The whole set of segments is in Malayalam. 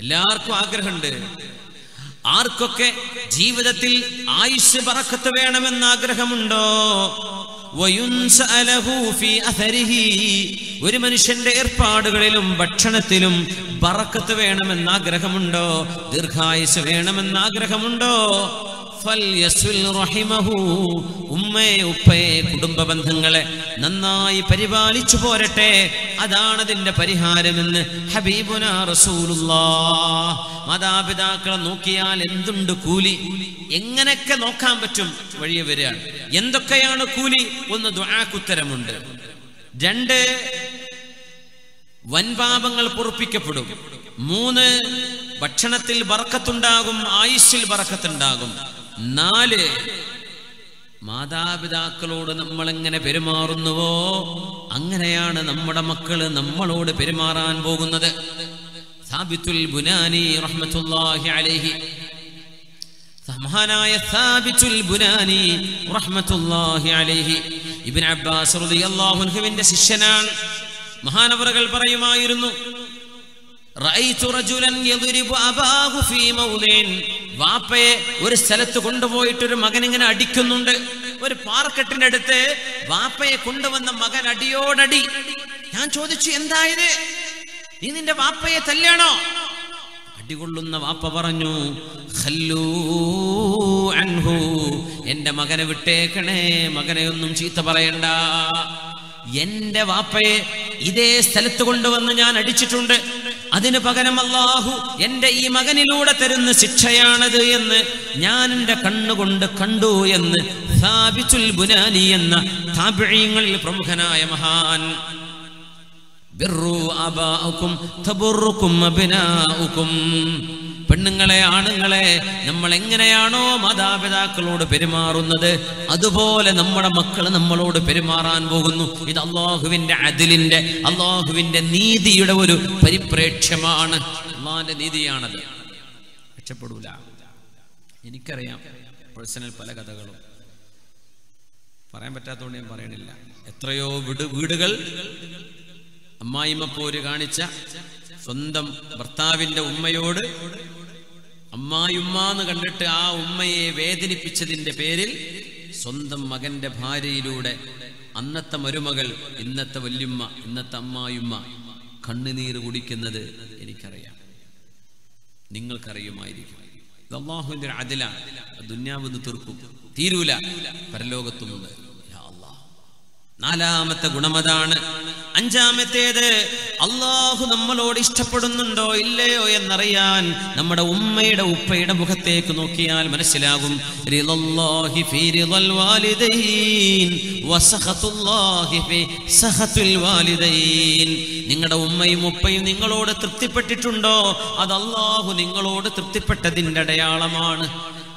എല്ലാവർക്കും ആഗ്രഹമുണ്ട്. ആർക്കൊക്കെ ജീവിതത്തിൽ ആയുസ് ബറക്കത്ത് വേണമെന്ന് ആഗ്രഹമുണ്ടോ, ഒരു മനുഷ്യന്റെ ഏർപ്പാടുകളിലും ഭക്ഷണത്തിലും ബറക്കത്ത് വേണമെന്ന് ആഗ്രഹമുണ്ടോ, ദീർഘായുസ് വേണമെന്ന് ആഗ്രഹമുണ്ടോ, ഉമ്മയെ ഉപ്പയെ കുടുംബ ബന്ധങ്ങളെ നന്നായി പരിപാലിച്ചു പോരട്ടെ. അതാണ് അതിന്റെ പരിഹാരമെന്ന് ഹബീബുനാ റസൂലുള്ളാഹ്. മാതാപിതാക്കളെ നോക്കിയാൽ എന്തുണ്ട് കൂലി, എങ്ങനെയൊക്കെ നോക്കാൻ പറ്റും വഴിയെ വരികയാണ്. എന്തൊക്കെയാണ് കൂലി? ഒന്ന്, ദുആക്കുത്തരമുണ്ട്. 2, വൻപാപങ്ങൾ പൊറുപ്പിക്കപ്പെടും. 3, ഭക്ഷണത്തിൽ ബറക്കത്തുണ്ടാകും, ആയുസ്സിൽ ബറക്കത്തുണ്ടാകും. 4, മാതാപിതാക്കളോട് നമ്മൾ എങ്ങനെ പെരുമാറുന്നുവോ അങ്ങനെയാണ് നമ്മുടെ മക്കള് നമ്മളോട് പെരുമാറാൻ പോകുന്നത്. സാബിത്തുൽ ബുനാനി റഹ്മത്തുള്ളാഹി അലൈഹി, മഹാനായ സാബിത്തുൽ ബുനാനി റഹ്മത്തുള്ളാഹി അലൈഹി ഇബ്നു അബ്ബാസ് റളിയല്ലാഹു അൻഹുവിന്റെ ശിഷ്യനാണ്. മഹാനവറുകൾ പറയുമായിരുന്നു, റഅയ്തു റജുലൻ യദ്രിബു അബാഹു ഫീ മൗദിൻ. വാപ്പയെ ഒരു സ്ഥലത്ത് കൊണ്ടുപോയിട്ട് ഒരു മകൻ ഇങ്ങനെ അടിക്കുന്നുണ്ട്. ഒരു പാറക്കെട്ടിന്റെ അടുത്ത് വാപ്പയെ കൊണ്ടുവന്ന മകൻ അടിയോടടി. ഞാൻ ചോദിച്ചു, എന്തായത്? നീ നിന്റെ വാപ്പയെ തല്ലാണോ? അടികൊള്ളുന്ന വാപ്പ പറഞ്ഞു, ഖല്ലൂ അൻഹു, എന്റെ മകനെ വിട്ടേക്കണേ, മകനെ ഒന്നും ചീത്ത പറയണ്ട. എന്റെ വാപ്പയെ ഇതേ സ്ഥലത്ത് കൊണ്ടുവന്ന് ഞാൻ അടിച്ചിട്ടുണ്ട്. അതിന് പകരം അല്ലാഹു എന്റെ ഈ മകനിലൂടെ തരുന്ന ശിക്ഷയാണത് എന്ന് ഞാൻ എന്റെ കണ്ണുകൊണ്ട് കണ്ടു എന്ന് സാബിത്തുൽ ബുനാനി എന്ന താബിഈങ്ങളിൽ പ്രമുഖനായ മഹാൻ. ബിർറു അബാഉകും തബുറുകും അബ്നാഉകും. പെണ്ണുങ്ങളെ, ആണുങ്ങളെ, നമ്മൾ എങ്ങനെയാണോ മാതാപിതാക്കളോട് പെരുമാറുന്നത് അതുപോലെ നമ്മുടെ മക്കൾ നമ്മളോട് പെരുമാറാൻ പോകുന്നു. ഇത് അള്ളാഹുവിന്റെ അദിലിന്റെ, അള്ളാഹുവിന്റെ നീതിയുടെ ഒരു പരിപ്രേക്ഷ്യമാണ്. അള്ളാഹിന്റെ നീതിയാണത്. രക്ഷപ്പെടൂല. എനിക്കറിയാം പേഴ്സണൽ പല കഥകളും, പറയാൻ പറ്റാത്തതുകൊണ്ട് ഞാൻ പറയണില്ല. എത്രയോ വീടുകൾ അമ്മായിമ്മ പോര് കാണിച്ച സ്വന്തം ഭർത്താവിന്റെ ഉമ്മയോട് അമ്മായിമ്മന്ന് കണ്ടിട്ട് ആ ഉമ്മയെ വേദനിപ്പിച്ചതിന്റെ പേരിൽ സ്വന്തം മകന്റെ ഭാര്യയിലൂടെ അന്നത്തെ മരുമകൾ, ഇന്നത്തെ വല്യുമ്മ, ഇന്നത്തെ അമ്മായിമ്മ കണ്ണുനീര് കുടിക്കുന്നത് എനിക്കറിയാം, നിങ്ങൾക്കറിയുമായിരിക്കും. ഇത് അല്ലാഹുവിന്റെ അദലാണ്. ദുന്യാവെന്ന് തീർക്കും, തീരൂല, പരലോകത്തുമുണ്ട്. നാലാമത്തെ ഗുണമതാണ്. അഞ്ചാമത്തേത്, അള്ളാഹു നമ്മളോട് ഇഷ്ടപ്പെടുന്നുണ്ടോ ഇല്ലയോ എന്നറിയാൻ നമ്മുടെ ഉമ്മയുടെ ഉപ്പയുടെ മുഖത്തേക്ക് നോക്കിയാൽ മനസ്സിലാകും. റിളല്ലാഹി ഫീ റിളൽ വാലിദൈൻ വസഖത്തുല്ലാഹി ഫീ സഖത്തുൽ വാലിദൈൻ. നിങ്ങളുടെ ഉമ്മയും ഉപ്പയും നിങ്ങളോട് തൃപ്തിപ്പെട്ടിട്ടുണ്ടോ അത് അള്ളാഹു നിങ്ങളോട് തൃപ്തിപ്പെട്ടതിന്റെ അടയാളമാണ്.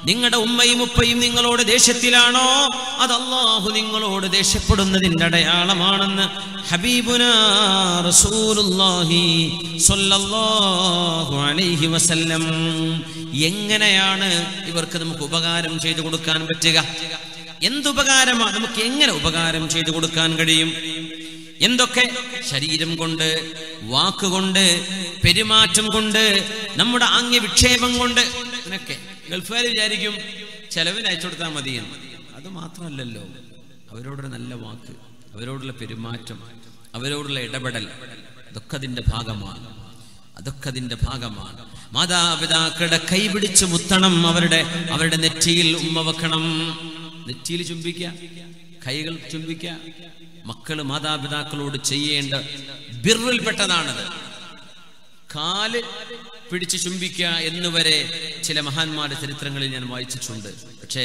നിങ്ങളുടെ ഉമ്മയും ഉപ്പയും നിങ്ങളോട് ദേഷ്യത്തിലാണോ അത് അല്ലാഹു നിങ്ങളോട് ദേഷ്യപ്പെടുന്നതിന്റെ അടയാളമാണെന്ന് ഹബീബുനാ റസൂലുള്ളാഹി സ്വല്ലല്ലാഹു അലൈഹി വസല്ലം. എങ്ങനെയാണ് ഇവർക്ക് നമുക്ക് ഉപകാരം ചെയ്തു കൊടുക്കാൻ പറ്റുക? എന്തുപകാരമാണ് നമുക്ക് എങ്ങനെ ഉപകാരം ചെയ്തു കൊടുക്കാൻ കഴിയും? എന്തൊക്കെ? ശരീരം കൊണ്ട്, വാക്കുകൊണ്ട്, പെരുമാറ്റം കൊണ്ട്, നമ്മുടെ ആംഗ്യ വിക്ഷേപം കൊണ്ട്. അങ്ങനെയൊക്കെ ഗൾഫുകാർ വിചാരിക്കും ചെലവിന് അയച്ചു കൊടുത്താൽ മതിയെന്ന്. അത് മാത്രമല്ലല്ലോ, അവരോടൊരു നല്ല വാക്ക്, അവരോടുള്ള പെരുമാറ്റം, അവരോടുള്ള ഇടപെടൽ, അതൊക്കെ അതിന്റെ ഭാഗമാണ്. അതൊക്കെ അതിന്റെ ഭാഗമാണ്. മാതാപിതാക്കളുടെ കൈപിടിച്ച് മുത്തണം, അവരുടെ നെറ്റിയിൽ ഉമ്മ വെക്കണം. നെറ്റിയിൽ ചുംബിക്കുക, കൈകൾ ചുംബിക്കുക. മക്കള് മാതാപിതാക്കളോട് ചെയ്യേണ്ട ബിർറിൽപ്പെട്ടതാണത്. കാല് പിടിച്ച് ചുംബിക്കുക എന്നുവരെ ചില മഹാന്മാരുടെ ചരിത്രങ്ങളിൽ ഞാൻ വായിച്ചിട്ടുണ്ട്. പക്ഷേ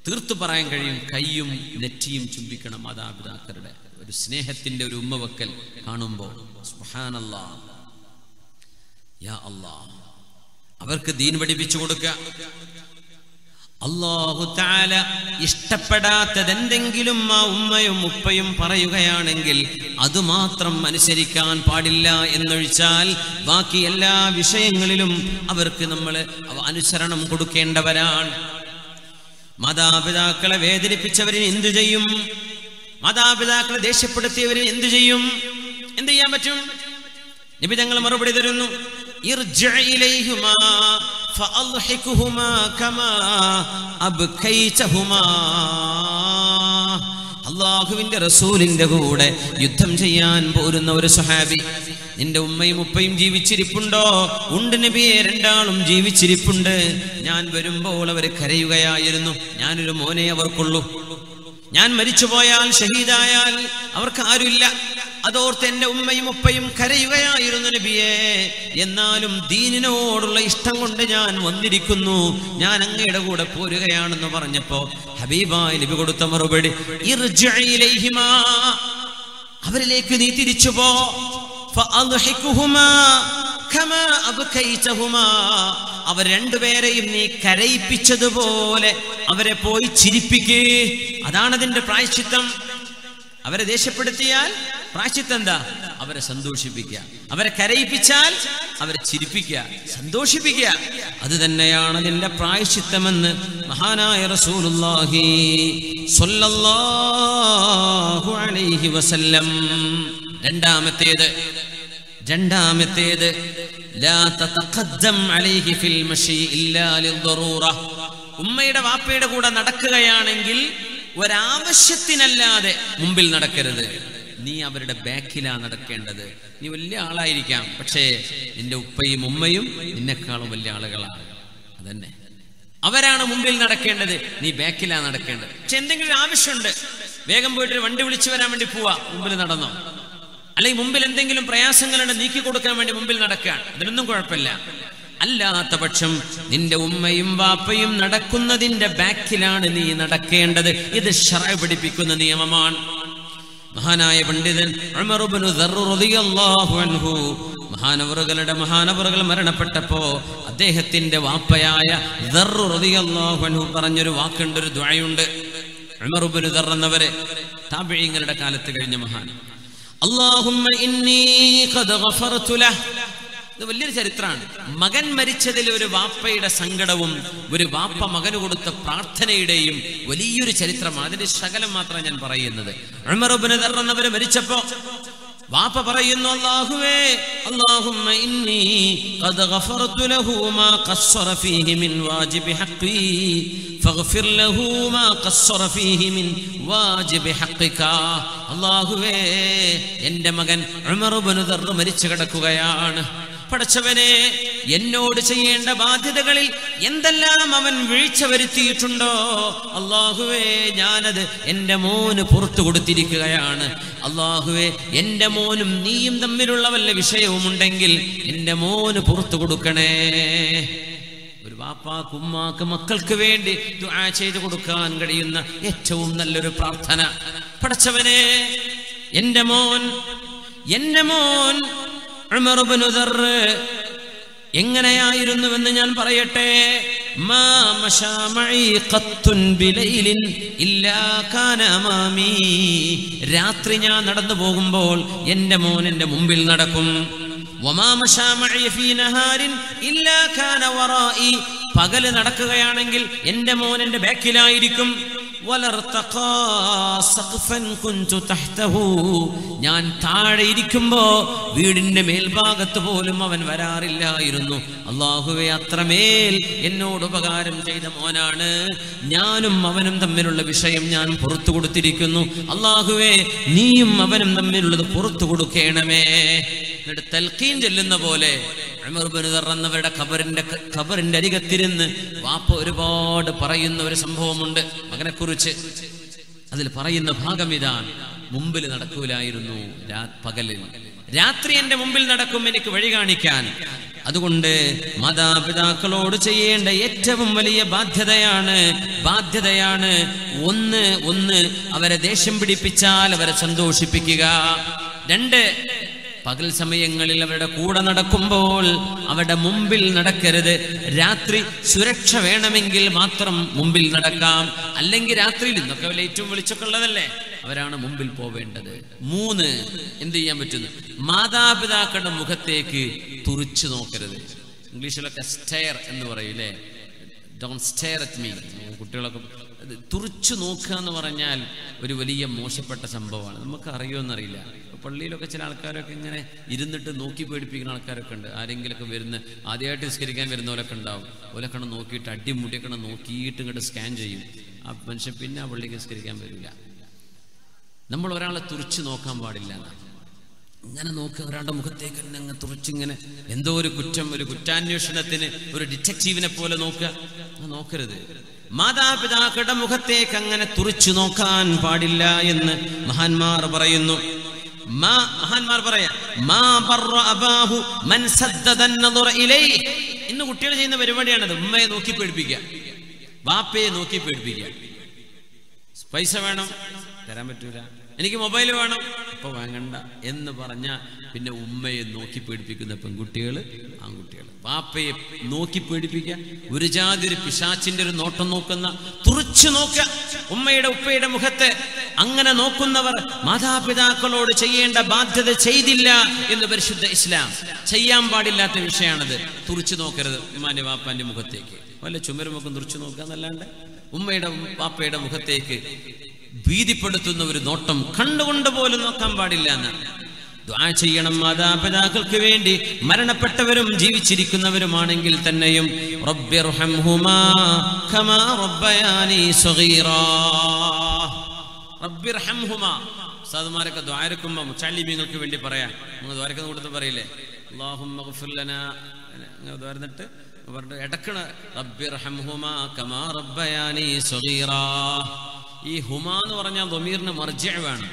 തീർത്തു പറയാൻ കഴിയും, കൈയും നെറ്റിയും ചുംബിക്കണം. മാതാപിതാക്കളുടെ ഒരു സ്നേഹത്തിന്റെ ഒരു ഉമ്മവക്കൽ കാണുമ്പോൾ സുബ്ഹാനല്ലാഹ്, യാ അല്ലാഹ്, അവർക്ക് ദീൻ പഠിപ്പിച്ചു കൊടുക്കുക. അല്ലാഹു തആല ഇഷ്ടപ്പെടാത്തതെന്തെങ്കിലും ആ ഉമ്മയും ഉപ്പയും പറയുകയാണെങ്കിൽ അതുമാത്രം അനുസരിക്കാൻ പാടില്ല എന്നൊഴിച്ചാൽ ബാക്കി എല്ലാ വിഷയങ്ങളിലും അവർക്ക് നമ്മൾ അനുസരണം കൊടുക്കേണ്ടവരാണ്. മാതാപിതാക്കളെ വേദനിപ്പിച്ചവരിന് എന്തു ചെയ്യും? മാതാപിതാക്കളെ ദേഷ്യപ്പെടുത്തിയവരിന് എന്തു ചെയ്യും? എന്ത് ചെയ്യാൻ പറ്റും? നബി തങ്ങൾ മറുപടി തരുന്നു, ഇർജിഅ ഇലൈഹിമാ ഫഅദ്ഹിഖുഹുമാ കമാ അബ്കൈതഹുമാ. അല്ലാഹുവിന്റെ റസൂലിന്റെ കൂടെ യുദ്ധം ചെയ്യാൻ പോരുന്ന ഒരു സ്വഹാബി, നിന്റെ ഉമ്മയും ഉപ്പയും ജീവിച്ചിരിപ്പുണ്ടോ? ഉണ്ട് നബിയെ, രണ്ടാളും ജീവിച്ചിരിപ്പുണ്ട്. ഞാൻ വരുമ്പോൾ അവർ കരയുകയായിരുന്നു. ഞാനൊരു മോനെ അവർക്കുള്ളൂ. ഞാൻ മരിച്ചുപോയാൽ, ഷഹീദായാൽ അവർക്ക് ആരുമില്ല. അതോർത്ത് എന്റെ ഉമ്മയും ഉപ്പയും കരയുകയായിരുന്നു നബിയെ. എന്നാലും ദീനിനോടുള്ള ഇഷ്ടം കൊണ്ട് ഞാൻ വന്നിരിക്കുന്നു, ഞാൻ അങ്ങയുടെ കൂടെ പോരുകയാണെന്ന് പറഞ്ഞപ്പോ ഹബീബായ നബി കൊടുത്ത മറുപടി, ഇർജിഅ ഇലൈഹിമാ, അവരിലേക്ക് നീ തിരിച്ചു പോ. ഫഅദ്ഹിഖുഹുമാ കമാ അബ്കൈതഹുമാ, അവർ രണ്ടുപേരെയും നീ കരയിപ്പിച്ചതുപോലെ അവരെ പോയി ചിരിപ്പിക്കേ. അതാണ് അതിന്റെ പ്രായശ്ചിത്തം. അവരെ ദേഷ്യപ്പെടുത്തിയാൽ പ്രായശ്ചിത്തം എന്താ? അവരെ സന്തോഷിപ്പിക്കുക. അവരെ കരയിപ്പിച്ചാൽ അവരെ ചിരിപ്പിക്കുക, സന്തോഷിപ്പിക്കുക. അത് തന്നെയാണ് അതിന്റെ പ്രായശ്ചിത്തമെന്ന് മഹാനായ റസൂലുള്ളാഹി സ്വല്ലല്ലാഹു അലൈഹി വസല്ലം. രണ്ടാമത്തേത് ലാ തതഖദ്ദം അലൈഹി ഫിൽ മശി ഇല്ലാ ലിദ്ദറൂറ. ഉമ്മയുടെ വാപ്പയുടെ കൂടെ നടക്കുകയാണെങ്കിൽ ഒരാവശ്യത്തിനല്ലാതെ മുമ്പിൽ നടക്കരുത്. നീ അവരുടെ ബാക്കിലാ നടക്കേണ്ടത്. നീ വലിയ ആളായിരിക്കാം, പക്ഷേ നിന്റെ ഉപ്പയും ഉമ്മയും നിന്നെക്കാളും വലിയ ആളുകളാണ്. അതന്നെ, അവരാണ് മുമ്പിൽ നടക്കേണ്ടത്, നീ ബാക്കിലാ നടക്കേണ്ടത്. പക്ഷെ എന്തെങ്കിലും ഒരു ആവശ്യമുണ്ട്, വേഗം പോയിട്ട് വണ്ടി വിളിച്ചു വരാൻ വേണ്ടി പോവാ, മുമ്പിൽ നടന്നോ. അല്ലെങ്കിൽ മുമ്പിൽ എന്തെങ്കിലും പ്രയാസങ്ങളുണ്ട്, നീക്കി കൊടുക്കാൻ വേണ്ടി മുമ്പിൽ നടക്കാൻ, അതിനൊന്നും കുഴപ്പമില്ല. അല്ലാത്ത പക്ഷം നിന്റെ ഉമ്മയും വാപ്പയും നടക്കുന്നതിന്റെ ബാക്കിലാണ് നീ നടക്കേണ്ടത്. ഇത് ശറഅ പഠിപ്പിക്കുന്ന നിയമമാണ്. മഹാനായ പണ്ഡിതൻ ഉമർ ഇബ്നു ദർർ റളിയല്ലാഹു അൻഹു, മഹാനവറുകൾ മരണപ്പെട്ടപ്പോ അദ്ദേഹത്തിന്റെ വാപ്പയായ ദർർ റളിയല്ലാഹു അൻഹു പറഞ്ഞൊരു വാക്കുണ്ട്, ഒരു ദുആയുണ്ട്. ഉമർ ഇബ്നു ദർർ എന്നവരെ താബിഈങ്ങളുടെ കാലത്ത് കഴിഞ്ഞ മഹാൻ. അല്ലാഹുമ്മ ഇന്നി ഖദ് ഗഫർതു ലഹ്. ഇത് വലിയൊരു ചരിത്രമാണ്. മകൻ മരിച്ചതിൽ ഒരു വാപ്പയുടെ സങ്കടവും ഒരു വാപ്പ മകന് കൊടുത്ത പ്രാർത്ഥനയുടെയും വലിയൊരു ചരിത്രമാണ്. അതിന്റെ ശകലം മാത്രം ഞാൻ പറയുന്നത്. ഉമർ ഇബ്നു ദർർ എന്നവർ മരിച്ചപ്പോ വാപ്പ പറയുന്നു, അല്ലാഹുവേ, അല്ലാഹുമ്മ ഇന്നി ഖദ് ഗഫർതു ലഹു മാ ഖസ്സറ ഫീഹി മിൻ വാജിബി ഹഖ്ഖി ഫഗ്ഫിർ ലഹു മാ ഖസ്സറ ഫീഹി മിൻ വാജിബി ഹഖ്ഖിക. അല്ലാഹുവേ, എൻ്റെ മകൻ ഉമർ ഇബ്നു ദർർ മരിച്ചു കിടക്കുകയാണ്. പടച്ചവനെ, എന്നോട് ചെയ്യേണ്ട ബാധ്യതകളിൽ എന്തെല്ലാം അവൻ വീഴ്ച വരുത്തിയിട്ടുണ്ടോ അല്ലാഹുവേ, ഞാനത് എൻ്റെ മോന് പുറത്തു കൊടുത്തിരിക്കുകയാണ്. അല്ലാഹുവേ, എൻ്റെ മോനും നീയും തമ്മിലുള്ള വല്ല വിഷയവുമുണ്ടെങ്കിൽ എൻ്റെ മോന് പുറത്തു കൊടുക്കണേ. ഒരു വാപ്പാക്ക് ഉമ്മാക്ക് മക്കൾക്ക് വേണ്ടി ദുആ ചെയ്തു കൊടുക്കാൻ കഴിയുന്ന ഏറ്റവും നല്ലൊരു പ്രാർത്ഥന. പടച്ചവനെ, എൻ്റെ മോൻ ഉമർ ഇബ്നു ദർർ എങ്ങനെയായിരുന്നുവെന്ന് ഞാൻ പറയട്ടെ. മാ മശാ മഈ ഖത്തുൻ ബിലൈലിൻ ഇല്ലാ കാന അമാമി. രാത്രി ഞാൻ നടന്നു പോകുമ്പോൾ എൻ്റെ മോൻ എൻ്റെ മുമ്പിൽ നടക്കും. വമാ മശാ മഈ ഫീ നഹാരിൻ ഇല്ലാ കാന വറാഇ. പകല് നടക്കുകയാണെങ്കിൽ എൻ്റെ മോൻ എൻ്റെ ബാക്കിലായിരിക്കും. ഞാൻ താഴെ ഇരിക്കുമ്പോ വീടിന്റെ മേൽഭാഗത്ത് പോലും അവൻ വരാറില്ലായിരുന്നു. അല്ലാഹുവേ, അത്രമേൽ എന്നോട് ഉപകാരം ചെയ്ത മോനാണ്. ഞാനും അവനും തമ്മിലുള്ള വിഷയം ഞാൻ പുറത്തു കൊടുത്തിരിക്കുന്നു. അല്ലാഹുവേ, നീയും അവനും തമ്മിലുള്ളത് പുറത്തു കൊടുക്കണമേ. എന്നിട്ട് തൽഖീൻ ചൊല്ലുന്ന പോലെ ഉമർ ഇബ്നു ദർർ എന്നവരുടെ ഖബറിന്റെ അരികത്തിരുന്ന് വാപ്പ ഒരുപാട് പറയുന്ന ഒരു സംഭവമുണ്ട് മകനെ കുറിച്ച്. അതിൽ പറയുന്ന ഭാഗം ഇതാണ്: മുമ്പിൽ നടക്കൂലായിരുന്നു പകലിൽ, രാത്രി എന്റെ മുമ്പിൽ നടക്കും എനിക്ക് വഴി കാണിക്കാൻ. അതുകൊണ്ട് മാതാപിതാക്കളോട് ചെയ്യേണ്ട ഏറ്റവും വലിയ ബാധ്യതയാണ് ഒന്ന് അവരെ ദേഷ്യം പിടിപ്പിച്ചാൽ അവരെ സന്തോഷിപ്പിക്കുക. 2, പകൽ സമയങ്ങളിൽ അവരുടെ കൂടെ നടക്കുമ്പോൾ അവരുടെ മുമ്പിൽ നടക്കരുത്. രാത്രി സുരക്ഷ വേണമെങ്കിൽ മാത്രം മുമ്പിൽ നടക്കാം, അല്ലെങ്കിൽ രാത്രിയിൽ ഇന്നൊക്കെ ലൈറ്റും വെളിച്ചൊക്കെ ഉള്ളതല്ലേ, അവരാണ് മുമ്പിൽ പോവേണ്ടത്. 3, എന്ത് ചെയ്യാൻ പറ്റുന്നു? മാതാപിതാക്കളുടെ മുഖത്തേക്ക് തുറിച്ചു നോക്കരുത്. ഇംഗ്ലീഷിലൊക്കെ സ്റ്റെയർ എന്ന് പറയൂലേ, ഡോണ്ട് സ്റ്റെയർ അറ്റ് മീ. കുട്ടികളൊക്കെ തുറിച്ചു നോക്കുക എന്ന് പറഞ്ഞാൽ ഒരു വലിയ മോശപ്പെട്ട സംഭവമാണ്. നമുക്ക് അറിയുമെന്നറിയില്ല. പള്ളിയിലൊക്കെ ചില ആൾക്കാരൊക്കെ ഇങ്ങനെ ഇരുന്നിട്ട് നോക്കി പേടിപ്പിക്കുന്ന ആൾക്കാരൊക്കെ ഉണ്ട്. ആരെങ്കിലുമൊക്കെ വരുന്ന ആദ്യമായിട്ട് നിസ്കരിക്കാൻ വരുന്നവരൊക്കെ ഉണ്ടാവും. ഓലൊക്കെ നോക്കിയിട്ട് അടിമുടിയൊക്കെ നോക്കിയിട്ട് ഇങ്ങോട്ട് സ്കാൻ ചെയ്യും. ആ മനുഷ്യൻ പിന്നെ ആ പള്ളിക്ക് നിസ്കരിക്കാൻ വരില്ല. നമ്മൾ ഒരാളെ തുറിച്ച് നോക്കാൻ പാടില്ല. ഇങ്ങനെ നോക്കുക, ഒരാളുടെ മുഖത്തേക്ക് തന്നെ അങ്ങ് തുറിച്ചിങ്ങനെ എന്തോ ഒരു കുറ്റം, ഒരു കുറ്റാന്വേഷണത്തിന് ഒരു ഡിറ്റക്റ്റീവിനെ പോലെ നോക്കുക. നോക്കരുത്. മാതാപിതാക്കളുടെ മുഖത്തേക്ക് അങ്ങനെ തുറിച്ചു നോക്കാൻ പാടില്ല എന്ന് മഹാന്മാർ പറയുന്നു. മഹാന്മാർ പറയാ ഇന്ന് കുട്ടികൾ ചെയ്യുന്ന പരിപാടിയാണത്. ഉമ്മയെ നോക്കി പേടിപ്പിക്കുക, ബാപ്പയെ നോക്കി പേടിപ്പിക്കുക. പൈസ വേണം, തരാൻ പറ്റൂല. എനിക്ക് മൊബൈൽ വേണം, ഇപ്പൊ വാങ്ങണ്ട എന്ന് പറഞ്ഞ പിന്നെ ഉമ്മയെ നോക്കി പേടിപ്പിക്കുന്ന പെൺകുട്ടികൾ, ആൺകുട്ടികൾ. ബാപ്പയെ നോക്കി പേടിപ്പിക്കുക, ഒരു ജാതി ഒരു പിശാച്ചിന്റെ ഒരു നോട്ടം നോക്കുന്ന, തുറിച്ചു നോക്കുക ഉമ്മയുടെ ഉപ്പയുടെ മുഖത്തെ. അങ്ങനെ നോക്കുന്നവർ മാതാപിതാക്കളോട് ചെയ്യേണ്ട ബാധ്യത ചെയ്തില്ല എന്ന് പരിശുദ്ധ ഇസ്ലാം. ചെയ്യാൻ പാടില്ലാത്ത വിഷയമാണത്. തുറിച്ചു നോക്കരുത് ഉമ്മാന്റെ വാപ്പാന്റെ മുഖത്തേക്ക്. വല്ല ചുമരുമൊക്കെ തുറിച്ചു നോക്കുക എന്നല്ലാണ്ട് ഉമ്മയുടെ വാപ്പയുടെ മുഖത്തേക്ക് ഭീതിപ്പെടുത്തുന്ന ഒരു നോട്ടം കണ്ടുകൊണ്ട് പോലും നോക്കാൻ പാടില്ല എന്നാണ്. ദുആ ചെയ്യണം മാതാപിതാക്കൾക്ക് വേണ്ടി, മരണപ്പെട്ടവരും ജീവിച്ചിരിക്കുന്നവരുമാണെങ്കിൽ തന്നെയും. റബ്ബിർഹംഹുമാ കമാ റബ്ബയാനി സഗീറാ. റബ്ബിർഹംഹുമാ. ഉസ്താദുമാരൊക്കെ ദ്വാരക്കുമ്പോൾ മുച്ചാലിമീങ്ങൾക്ക് വേണ്ടി പറയാം. നിങ്ങൾ ദ്വാരക്കുന്ന കൂട്ടത്തിൽ പറയില്ലേ, അല്ലാഹുമ്മ ഗ്ഫിർ ലനാ ദ്വാരന്നിട്ട് ഇടക്കണ റബ്ബിർഹംഹുമാ കമാ റബ്ബയാനി സഗീറാ. ഈ ഹുമാ എന്ന് പറഞ്ഞാൽ ദമീറിന് മർജിഅ് വേണം.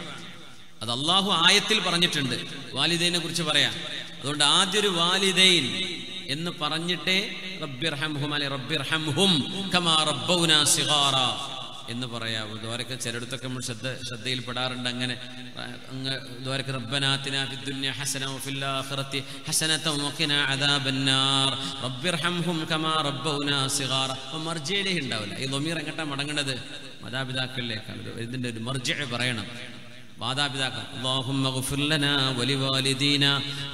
അത് അള്ളാഹു ആയത്തിൽ പറഞ്ഞിട്ടുണ്ട്. വാലിദൈനെ കുറിച്ച് പറയാം. അതുകൊണ്ട് ആദ്യം ഒരു വാലിദൈൻ എന്ന് പറഞ്ഞിട്ടേ റബ്ബിർഹംഹുമാ റബ്ബിർഹംഹും കമാ റബ്ബൗനാ സിഗാറ എന്ന് പറയാവൂ. ദ്വാരക്ക് ചിലയിടത്തൊക്കെ നമ്മൾ ശ്രദ്ധയിൽപ്പെടാറുണ്ട്. അങ്ങനെ ദ്വാരക്ക് റബ്ബനാ ആതിനാ ഫിദ്ദുനിയ ഹസന വഫിൽ ആഖിറതി ഹസനതൻ വഖിനാ അദാബന്നാർ റബ്ബിർഹംഹും കമാ റബ്ബൗനാ സിഗാറ. മർജിഅ് ഉണ്ടാവില്ല. ഈ ദമീർ എങ്ങോട്ടാ മടങ്ങേണ്ടത്? മാതാപിതാക്കളിലേക്കാണ്. ഇതിന്റെ ഒരു മർജിഅ് പറയണം. മാതാപിതാക്കൾ അല്ലാഹുമ്മ ഗ്ഫിർ ലനാ വലിവാലിദീനാ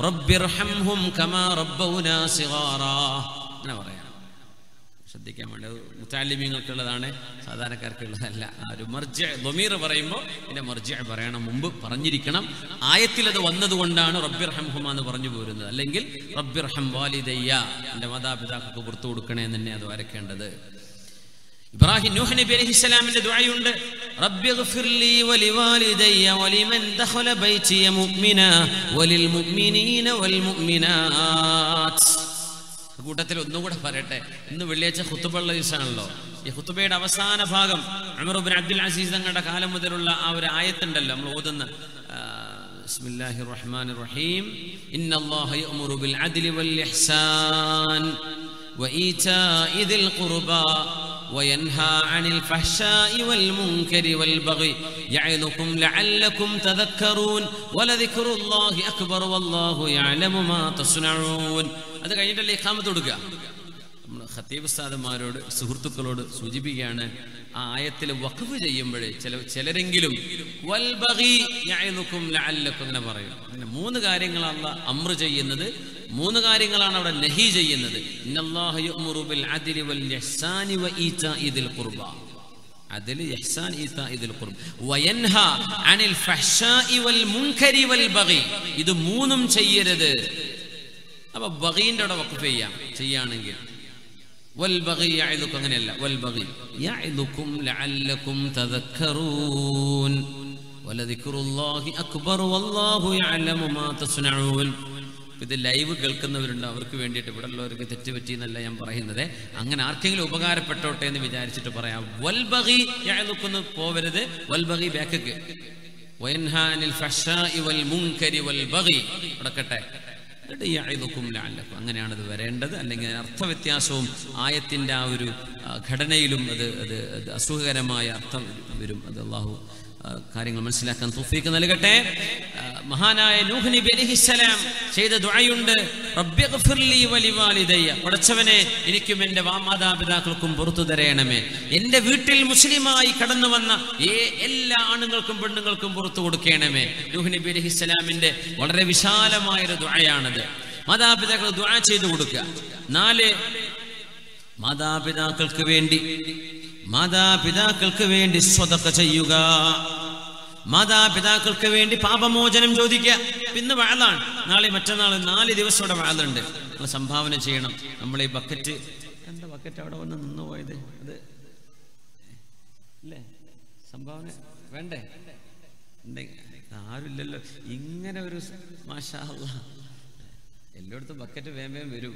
റബ്ബിർഹംഹും കമാ റബ്ബൗനാ സിഗാറാ അങ്ങനെ പറയാം. ശ്രദ്ധിക്കാൻ വേണ്ടി. മുതഅല്ലിമീങ്ങൾക്കുള്ളതാണ്, സാധാരണക്കാർക്കുള്ളതല്ല. ആ ഒരു മർജിഅ് ദമീർ പറയുമ്പോൾ ഇതിന്റെ മർജിഅ് പറയണം. മുമ്പ് പറഞ്ഞിരിക്കണം. ആയത്തിൽ അത് വന്നതുകൊണ്ടാണ് റബ്ബിർഹംഹുമാ എന്ന് പറഞ്ഞു പോരുന്നത്. അല്ലെങ്കിൽ റബ്ബിർഹം വാലിദയ്യ, എൻ്റെ മാതാപിതാക്കൾക്ക് പുറത്തു കൊടുക്കണേ എന്ന് തന്നെ അത് വരയ്ക്കേണ്ടത്. ഇബ്രാഹിം നൂഹ് നബി അലൈഹിസ്സലാമിന്റെ ദുആയുണ്ട്. റബ്ബിഗ്ഫിർലി വലിവാലിദയ്യ വലിമൻ ദഖല ബൈതിയ മുഅ്മിനാ വലിൽ മുഅ്മിനീന വൽ മുഅ്മിനാത്ത്. കൂട്ടത്തിൽ ഒന്നുകൂടെ പറയട്ടെ. ഇന്ന് വെള്ളിയാഴ്ച ഖുതുബയുള്ള ദിവസമാണല്ലോ. ഈ ഖുതുബയുടെ അവസാന ഭാഗം ഉമർ ഇബ്നു അബ്ദുൽ അസീസ് തങ്ങളുടെ കാലം മുതലുള്ള ആ ഒരു ആയത്തുണ്ടല്ലോ നമ്മൾ ഓതുന്ന, ബിസ്മില്ലാഹിർ റഹ്മാനിർ റഹീം, ഇന്നല്ലാഹ യഅ്മുറു ബിൽ അദ്ലി വൽ ഇഹ്സാൻ വഈതാഇ ദിൽ ഖുർബാ وينهى عن الفحشاء والمنكر والبغي يعظكم لعلكم تذكرون ولذكر الله أكبر والله يعلم ما تصنعون. അത് കഴിഞ്ഞിട്ടല്ലേ ഇഖാമത്ത് കൊടുക്കുക. നമ്മൾ ഖത്തീബ് ഉസ്താദുമാരോട് സുഹൃത്തുക്കളോട് സൂചിപ്പിക്കുകയാണ്, ആ ആയത്തിൽ വഖഫ് ചെയ്യുമ്പോഴേ ചിലരെങ്കിലും വൽ ബഗി യഅ്ലുക്കും ലഅല്ലക്കും എന്ന് പറയും. അങ്ങനെ മൂന്ന് കാര്യങ്ങളാണ് അംറ് ചെയ്യുന്നത്, മൂന്ന് കാര്യങ്ങളാണ് അവിടെ നഹി ചെയ്യുന്നത്. ഇന്നല്ലാഹ യഅ്മുറു ബിൽ അദ്ലി വൽ ഇഹ്സാനി വഈതാഇ ദിൽ ഖുർബ. അദ്ൽ, ഇഹ്സാൻ, ഈതാഇ ദിൽ ഖുർബ. വയൻഹാ അനിൽ ഫഹ്ശാഇ വൽ മുൻകരി വൽ ബഗി. ഇത് മൂന്നും ചെയ്യരുത്. അപ്പൊ ബഗീന്റെ അവിടെ വഖഫ് ചെയ്യാണെങ്കിൽ വൽ ബഗി യഅ്ലുക്കും അങ്ങനെയല്ല. വൽ ബഗി യഅ്ലുക്കും ലഅല്ലക്കും തദക്കറൂൻ വലദിക്റുല്ലാഹി അക്ബർ വല്ലാഹു യഅലമു മാ തസ്നഊൻ. ഇത് ലൈവ് കേൾക്കുന്നവരുണ്ട്, അവർക്ക് വേണ്ടിയിട്ട്. ഇവിടെ ഉള്ളവർക്ക് തെറ്റുപറ്റി എന്നല്ല ഞാൻ പറയുന്നത്. അങ്ങനെ ആർക്കെങ്കിലും ഉപകാരപ്പെട്ടോട്ടെ എന്ന് വിചാരിച്ചിട്ട് പറയാം. വൽ ബഗി യഅ്ലുക്കും പോവരുത്. വൽ ബഗി ബാക്കക്ക് വയൻഹാ അനിൽ ഫഹ്ശാഇ വൽ മുൻകരി വൽ ബഗി ഇടക്കട്ടെ. അങ്ങനെയാണത് വരേണ്ടത്. അല്ലെങ്കിൽ അർത്ഥവ്യത്യാസവും ആയത്തിന്റെ ആ ഒരു ഘടനയിലും അത് അസുഖകരമായ അർത്ഥം വരും. അത് അല്ലാഹു കാര്യങ്ങൾ മനസ്സിലാക്കാൻ തൗഫീഖ് നൽകട്ടെ. മഹാനായ നൂഹ് നബി അലൈഹിസ്സലാം ചെയ്ത ദുആയുണ്ട്. റബ്ബിഗ്ഫിർലി വലിവാലിദയ്യ. പടച്ചവനെ, എനിക്കും എൻ്റെ മാതാപിതാക്കൾക്കും പുറത്തു തരയണമേ. എൻ്റെ വീട്ടിൽ മുസ്ലിമായി കടന്നു വന്ന എല്ലാ ആണുങ്ങൾക്കും പെണ്ണുങ്ങൾക്കും പുറത്തു കൊടുക്കണമേ. നൂഹ് നബി അലൈഹിസ്സലാമിന്റെ വളരെ വിശാലമായൊരു ദുആയാണത്. മാതാപിതാക്കൾ ദുആ ചെയ്തു കൊടുക്കുക. 4 മാതാപിതാക്കൾക്ക് വേണ്ടി സ്വതക്ക ചെയ്യുക, മാതാപിതാക്കൾക്ക് വേണ്ടി പാപമോചനം ചോദിക്കുക. പിന്നെ വഅലാണ്, നാളെ മറ്റന്നാൾ 4 ദിവസം ഇവിടെ വഅലുണ്ട്. നമ്മൾ സംഭാവന ചെയ്യണം. നമ്മൾ ഈ ബക്കറ്റ്, എന്താ ബക്കറ്റ് അവിടെ വന്ന് നിന്ന് പോയത്? അത് അല്ലേ, സംഭാവന വേണ്ടേ? ആരുമില്ലല്ലോ. ഇങ്ങനെ ഒരു മാഷാ അല്ലാഹ്, എല്ലായിടത്തും ബക്കറ്റ് വേഗം വരും.